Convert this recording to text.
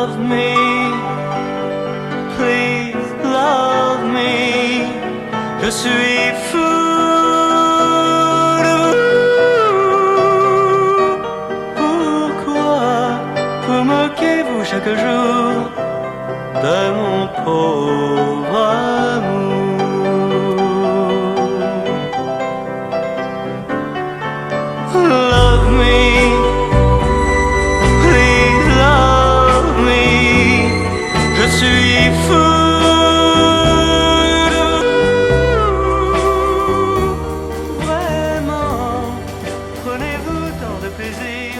love me, please love me. Je suis fou de vous. Pourquoi vous moquez-vous chaque jour de mon pauvre amour? Love me, please love me. Je suis fou de vous. Vraiment, prenez-vous tant de plaisir.